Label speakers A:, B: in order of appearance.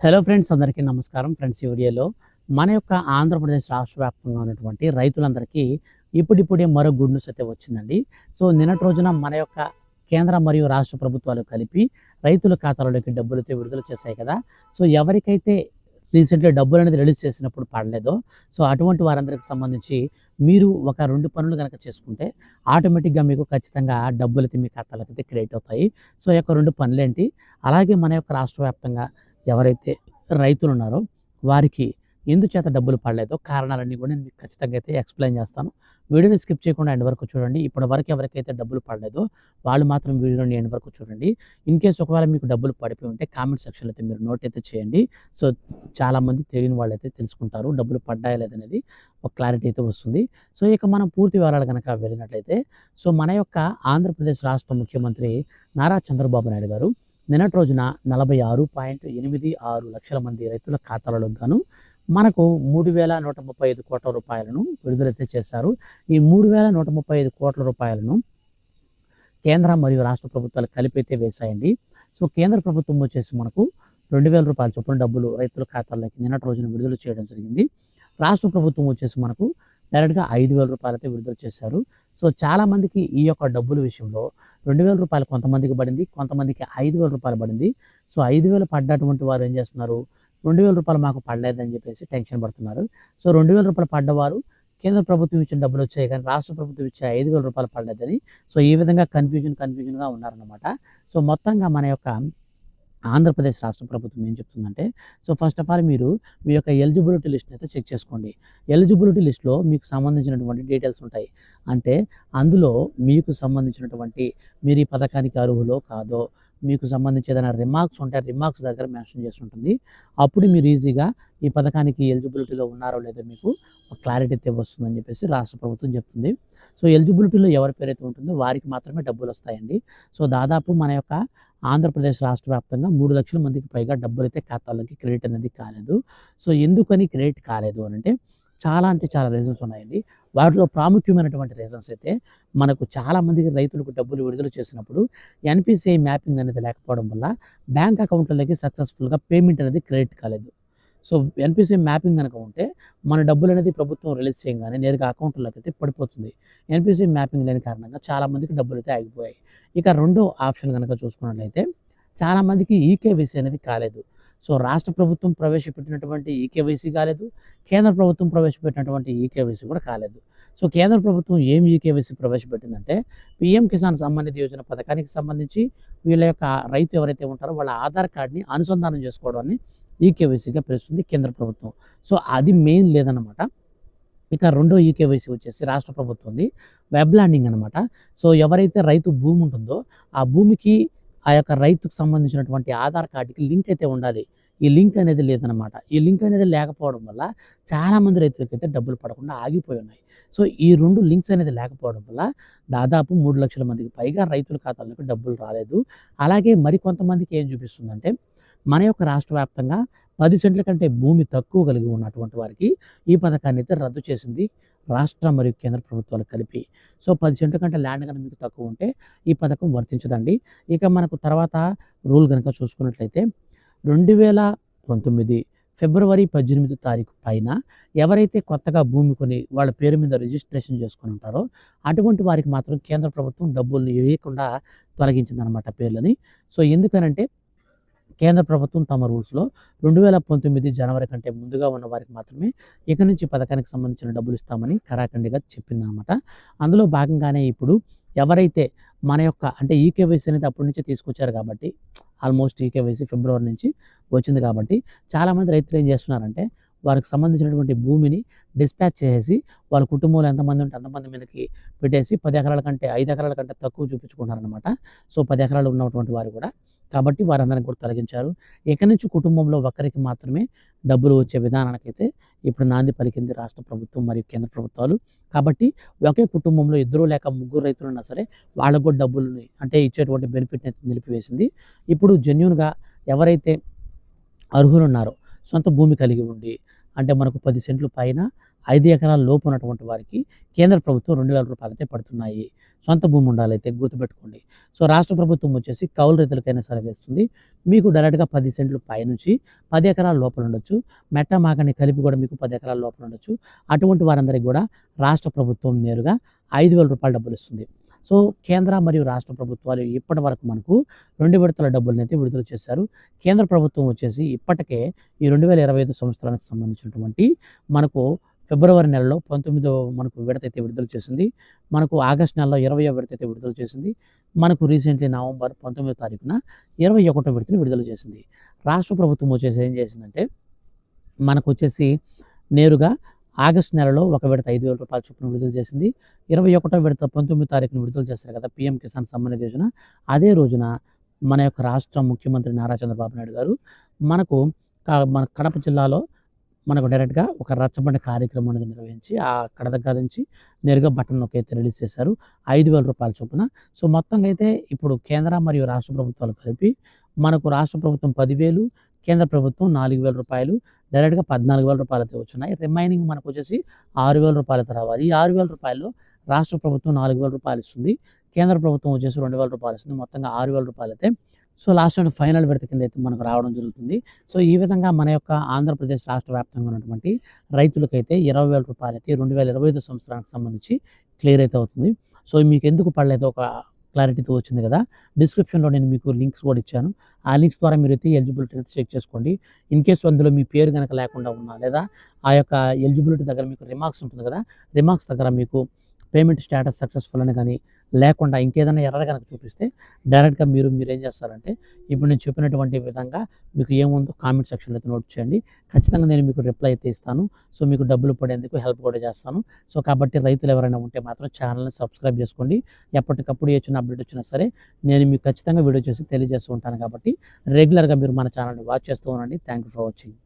A: Hello friends, అందరికీ నమస్కారం. Friends, ఈ వీడియోలో మన యొక్క ఆంధ్రప్రదేశ్ రాష్ట్ర వ్యాప్తంగా ఉన్నటువంటి రైతులందరికీ ఇప్పుడిప్పుడే మరో గుడ్ న్యూస్ అయితే వచ్చిందండి. సో నిన్నటి రోజున మన యొక్క కేంద్ర మరియు రాష్ట్ర ప్రభుత్వాలు కలిపి రైతుల ఖాతాలోకి డబ్బులైతే విడుదల చేశాయి కదా. సో ఎవరికైతే రీసెంట్‌గా డబ్బులు అనేది రిలీజ్ చేసినప్పుడు పడలేదో, సో అటువంటి వారందరికి సంబంధించి మీరు ఒక 2 పనులు గనక చేసుకుంటే ఆటోమేటిక్‌గా మీకు ఖచ్చితంగా డబ్బులైతే మీ ఖాతాలోకైతే క్రెడిట్ అవుతాయి. సో ఈ యొక్క 2 పనులేంటి? అలాగే మన యొక్క రాష్ట్ర వ్యాప్తంగా ఎవరైతే రైతులున్నారో వారికి ఎందుచేత డబ్బులు పడలేదో కారణాలన్నీ కూడా నేను మీకు ఖచ్చితంగా అయితే ఎక్స్‌ప్లెయిన్ చేస్తాను. వీడియోని స్కిప్ చేయకుండా ఎండ్ వరకు చూడండి. ఇప్పటివరకు ఎవరికైతే డబ్బులు పడలేదో వాళ్ళు మాత్రం వీడియోని ఎండ్ వరకు చూడండి. ఇన్‌కేస్ ఒకవేళ మీకు డబ్బులు పడిపోయి ఉంటే కామెంట్ సెక్షన్‌లో అయితే మీరు నోట్ అయితే చేయండి. సో చాలామంది తెలియని వాళ్ళైతే తెలుసుకుంటారు. డబ్బులు పడ్డాయా లేదనేది ఒక క్లారిటీ అయితే వస్తుంది. సో ఇక మనం పూర్తి వివరాలు గనక వెళ్ళినట్లయితే, సో మన యొక్క ఆంధ్రప్రదేశ్ రాష్ట్ర ముఖ్యమంత్రి నారా చంద్రబాబు నాయుడు గారు నిన్నటి రోజున 46.86 లక్షల మంది రైతుల ఖాతాలలో గాను మనకు 3,135 కోట్ల రూపాయలను విడుదలైతే చేశారు. ఈ 3,135 కోట్ల రూపాయలను కేంద్ర మరియు రాష్ట్ర ప్రభుత్వాలు కలిపైతే వేశాయండి. సో కేంద్ర ప్రభుత్వం వచ్చేసి మనకు 2,000 రూపాయల చొప్పున డబ్బులు రైతుల ఖాతాల్లోకి నిన్నటి రోజున విడుదల చేయడం జరిగింది. రాష్ట్ర ప్రభుత్వం వచ్చేసి మనకు డైరెక్ట్‌గా 5,000 రూపాయలైతే విడుదల చేశారు. సో చాలామందికి ఈ యొక్క డబ్బుల విషయంలో 2,000 రూపాయలు కొంతమందికి పడింది. కొంతమందికి 5,000 రూపాయలు పడింది. సో 5,000 పడ్డటువంటి వారు ఏం చేస్తున్నారు? 2,000 రూపాయలు మాకు పడలేదని చెప్పేసి టెన్షన్ పడుతున్నారు. సో 2,000 రూపాయలు పడ్డవారు కేంద్ర ప్రభుత్వం ఇచ్చిన డబ్బులొచ్చాయి కానీ రాష్ట్ర ప్రభుత్వం ఇచ్చే 5,000 రూపాయలు పడలేదని సో ఈ విధంగా కన్‌ఫ్యూజన్‌గా ఉన్నారన్నమాట. సో మొత్తంగా మన యొక్క ఆంధ్రప్రదేశ్ రాష్ట్ర ప్రభుత్వం ఏం చెప్తుందంటే, సో ఫస్ట్ ఆఫ్ ఆల్ మీరు మీ యొక్క ఎలిజిబిలిటీ లిస్ట్‌ని అయితే చెక్ చేసుకోండి. ఎలిజిబిలిటీ లిస్ట్‌లో మీకు సంబంధించినటువంటి డీటెయిల్స్ ఉంటాయి. అంటే అందులో మీకు సంబంధించినటువంటి మీరు ఈ పథకానికి అర్హులో కాదో, మీకు సంబంధించి ఏదైనా రిమార్క్స్ ఉంటే రిమార్క్స్ దగ్గర మెన్షన్ చేసి ఉంటుంది. అప్పుడు మీరు ఈజీగా ఈ పథకానికి ఎలిజిబిలిటీలో ఉన్నారో లేదో మీకు ఒక క్లారిటీ అయితే వస్తుందని చెప్పేసి రాష్ట్ర ప్రభుత్వం చెప్తుంది. సో ఎలిజిబిలిటీలో ఎవరి పేరైతే ఉంటుందో వారికి మాత్రమే డబ్బులొస్తాయండి. సో దాదాపు మన యొక్క ఆంధ్రప్రదేశ్ రాష్ట్ర వ్యాప్తంగా 3,00,000 మందికి పైగా డబ్బులైతే ఖాతాలోకి క్రెడిట్ అనేది కాలేదు. సో ఎందుకని క్రెడిట్ కాలేదు అనంటే చాలా అంటే చాలా రీజన్స్ ఉన్నాయండి. వాటిలో ప్రాముఖ్యమైనటువంటి రీజన్స్ అయితే మనకు చాలామందికి రైతులకు డబ్బులు విడుదల చేసినప్పుడు ఎన్‌పిసిఐ మ్యాపింగ్ అనేది లేకపోవడం వల్ల బ్యాంక్ అకౌంట్‌లలోకి సక్సెస్‌ఫుల్‌గా పేమెంట్ అనేది క్రెడిట్ కాలేదు. సో ఎన్‌పిసిఐ మ్యాపింగ్ గనక ఉంటే మన డబ్బులనేది ప్రభుత్వం రిలీజ్ చేయంగానే నేరుగా అకౌంట్‌లోకి అయితే పడిపోతుంది. ఎన్‌పిసిఐ మ్యాపింగ్ లేని కారణంగా చాలామందికి డబ్బులైతే ఆగిపోయాయి. ఇక రెండో ఆప్షన్ గనక చూసుకున్నట్లయితే చాలామందికి ఈకేవైసీ అనేది కాలేదు. సో రాష్ట్ర ప్రభుత్వం ప్రవేశపెట్టినటువంటి ఈకేవైసీ కాలేదు. కేంద్ర ప్రభుత్వం ప్రవేశపెట్టినటువంటి ఈకేవైసీ కూడా కాలేదు. సో కేంద్ర ప్రభుత్వం ఏం ఈకేవైసీ ప్రవేశపెట్టిందంటే పీఎం కిసాన్ సమ్మాన్ నిధి యోజన పథకానికి సంబంధించి వీళ్ళ యొక్క రైతు ఎవరైతే ఉంటారో వాళ్ళ ఆధార్ కార్డ్‌ని అనుసంధానం చేసుకోవడాన్ని ఈకేవైసీగా పిలుస్తుంది కేంద్ర ప్రభుత్వం. సో అది మెయిన్ లేదనమాట. ఇక రెండో ఈకేవైసీ వచ్చేసి రాష్ట్ర ప్రభుత్వంది వెబ్ ల్యాండింగ్ అనమాట. సో ఎవరైతే రైతు భూమి ఉంటుందో ఆ భూమికి ఆ యొక్క రైతుకు సంబంధించినటువంటి ఆధార్ కార్డ్‌కి లింక్ అయితే ఉండాలి. ఈ లింక్ అనేది లేదనమాట. ఈ లింక్ అనేది లేకపోవడం వల్ల చాలామంది రైతులకైతే డబ్బులు పడకుండా ఆగిపోయి ఉన్నాయి. సో ఈ 2 లింక్స్ అనేది లేకపోవడం వల్ల దాదాపు 3,00,000 మందికి పైగా రైతుల ఖాతాల్లోకి డబ్బులు రాలేదు. అలాగే మరికొంతమందికి ఏం చూపిస్తుందంటే మన యొక్క రాష్ట్ర వ్యాప్తంగా 10 సెంట్ల కంటే భూమి తక్కువ కలిగి ఉన్నటువంటి వారికి ఈ పథకాన్ని అయితే రద్దు చేసింది రాష్ట్ర మరియు కేంద్ర ప్రభుత్వాలు కలిపి. సో 10 సెంట్ల కంటే ల్యాండ్ కనుక మీకు తక్కువ ఉంటే ఈ పథకం వర్తించదండి. ఇక మనకు తర్వాత రూల్ గనక చూసుకున్నట్లయితే 2019 ఫిబ్రవరి 18 తారీఖు పైన ఎవరైతే కొత్తగా భూమి కొని వాళ్ళ పేరు మీద రిజిస్ట్రేషన్ చేసుకొని ఉంటారో అటువంటి వారికి మాత్రం కేంద్ర ప్రభుత్వం డబ్బుల్ని వేయకుండా తొలగించిందనమాట పేర్లని. సో ఎందుకనంటే కేంద్ర ప్రభుత్వం తమ రూల్స్‌లో 2019 జనవరి కంటే ముందుగా ఉన్న వారికి మాత్రమే ఇక నుంచి పథకానికి సంబంధించిన డబ్బులు ఇస్తామని ఖరాఖండిగా చెప్పిందనమాట. అందులో భాగంగానే ఇప్పుడు ఎవరైతే మన యొక్క అంటే ఈకేవైసీ అనేది అప్పటి నుంచే తీసుకొచ్చారు కాబట్టి ఆల్మోస్ట్ ఈకేవైసీ ఫిబ్రవరి నుంచి వచ్చింది కాబట్టి చాలామంది రైతులు ఏం చేస్తున్నారంటే వారికి సంబంధించినటువంటి భూమిని డిస్పాచ్ చేసేసి వాళ్ళ కుటుంబంలో ఎంతమంది ఉంటే అంతమంది మీదకి పెట్టేసి 10 ఎకరాల కంటే 5 ఎకరాల కంటే తక్కువ చూపించుకుంటున్నారనమాట. సో 10 ఎకరాలు ఉన్నటువంటి వారు కూడా. కాబట్టి వారందరిని కూడా తొలగించారు. ఇక నుంచి కుటుంబంలో ఒకరికి మాత్రమే డబ్బులు వచ్చే విధానానికైతే ఇప్పుడు నాంది పలికింది రాష్ట్ర ప్రభుత్వం మరియు కేంద్ర ప్రభుత్వాలు. కాబట్టి ఒకే కుటుంబంలో ఇద్దరు లేక ముగ్గురు రైతులున్నా సరే వాళ్ళకు కూడా డబ్బులని అంటే ఇచ్చేటువంటి బెనిఫిట్‌ని అయితే నిలిపివేసింది. ఇప్పుడు జెన్యూన్‌గా ఎవరైతే అర్హులున్నారో సొంత భూమి కలిగి ఉండి అంటే మనకు 10 సెంట్లు పైన 5 ఎకరాల లోపు ఉన్నటువంటి వారికి కేంద్ర ప్రభుత్వం రూ. 2,000 అయితే పడుతున్నాయి. సొంత భూమి ఉండాలైతే గుర్తుపెట్టుకోండి. సో రాష్ట్ర ప్రభుత్వం వచ్చేసి కౌలు రైతులకైనా సరే వేస్తుంది. మీకు డైరెక్ట్‌గా 10 సెంట్లు పైనుంచి 10 ఎకరాల లోపల ఉండొచ్చు. మెట్ట మాగాని కలిపి కూడా మీకు 10 ఎకరాల లోపల ఉండొచ్చు. అటువంటి వారందరికీ కూడా రాష్ట్ర ప్రభుత్వం నేరుగా రూ. 5,000 డబ్బులిస్తుంది. సో కేంద్ర మరియు రాష్ట్ర ప్రభుత్వాలు ఇప్పటి వరకు మనకు 2 విడతల డబ్బులనైతే విడుదల చేశారు. కేంద్ర ప్రభుత్వం వచ్చేసి ఇప్పటికే ఈ 2025 సంవత్సరానికి సంబంధించినటువంటి మనకు ఫిబ్రవరి నెలలో 19వ మనకు విడత అయితే విడుదల చేసింది. మనకు ఆగస్టు నెలలో 20వ విడత అయితే విడుదల చేసింది. మనకు రీసెంట్లీ నవంబర్ 19వ తారీఖున 21వ విడతను విడుదల చేసింది. రాష్ట్ర ప్రభుత్వం వచ్చేసి ఏం చేసిందంటే మనకు వచ్చేసి నేరుగా ఆగస్టు నెలలో ఒక విడత రూ. 5,000 చొప్పున విడుదల చేసింది. 21వ విడత 19వ తారీఖున విడుదల చేశారు కదా పీఎం కిసాన్ సమ్మాన్ నిధి యోజన. అదే రోజున మన యొక్క రాష్ట్ర ముఖ్యమంత్రి నారా చంద్రబాబు నాయుడు గారు మనకు మన కడప జిల్లాలో మనకు డైరెక్ట్‌గా ఒక రచ్చబండ కార్యక్రమం అనేది నిర్వహించి అక్కడ దగ్గర నుంచి నేరుగా బటన్ నొక్కైతే రిలీజ్ చేశారు. రూ. 5,000 చొప్పున. సో మొత్తంగా అయితే ఇప్పుడు కేంద్ర మరియు రాష్ట్ర ప్రభుత్వాలు కలిపి మనకు రాష్ట్ర ప్రభుత్వం 10,000, కేంద్ర ప్రభుత్వం రూ. 4,000 డైరెక్ట్‌గా రూ. 14,000 అయితే వచ్చున్నాయి. రిమైనింగ్ మనకు వచ్చేసి రూ. 6,000 అయితే రావాలి. ఈ రూ. 6,000లో రాష్ట్ర ప్రభుత్వం రూ. 4,000 ఇస్తుంది. కేంద్ర ప్రభుత్వం వచ్చేసి రూ. 2,000 ఇస్తుంది. మొత్తంగా రూ. 6,000 అయితే సో లాస్ట్ అండ్ ఫైనల్ విడత కింద అయితే మనకు రావడం జరుగుతుంది. సో ఈ విధంగా మన యొక్క ఆంధ్రప్రదేశ్ రాష్ట్ర వ్యాప్తంగా ఉన్నటువంటి రైతులకైతే రూ. 20,000 అయితే 2025 సంవత్సరానికి సంబంధించి క్లియర్ అయితే అవుతుంది. సో మీకు ఎందుకు పడలేదో ఒక క్లారిటీతో వచ్చింది కదా. డిస్క్రిప్షన్‌లో నేను మీకు లింక్స్ కూడా ఇచ్చాను. ఆ లింక్స్ ద్వారా మీరైతే ఎలిజిబిలిటీ అయితే చెక్ చేసుకోండి. ఇన్ కేస్ అందులో మీ పేరు గనక లేకుండా ఉన్నా లేదా ఆ యొక్క ఎలిజిబిలిటీ దగ్గర మీకు రిమార్క్స్ ఉంటుంది కదా. రిమార్క్స్ దగ్గర మీకు పేమెంట్ స్టేటస్ సక్సెస్‌ఫుల్ అని గాని లేకుండా ఇంకేదైనా ఎర్రర్ గనక చూపిస్తే డైరెక్ట్‌గా మీరేం చేస్తారంటే ఇప్పుడు నేను చెప్పినటువంటి విధంగా మీకు ఏముందో కామెంట్ సెక్షన్‌లో అయితే నోట్ చేయండి. ఖచ్చితంగా నేను మీకు రిప్లై అయితే ఇస్తాను. సో మీకు డబ్బులు పడేందుకు హెల్ప్ కూడా చేస్తాను. సో కాబట్టి రైతులు ఎవరైనా ఉంటే మాత్రం ఛానల్‌ని సబ్స్క్రైబ్ చేసుకోండి. ఎప్పటికప్పుడు ఏ చిన్న అప్డేట్ వచ్చినా సరే నేను మీకు ఖచ్చితంగా వీడియో చేసి తెలియజేస్తూ ఉంటాను కాబట్టి రెగ్యులర్‌గా మీరు మన ఛానల్‌ని వాచ్ చేస్తూ ఉండండి. Thank you for watching.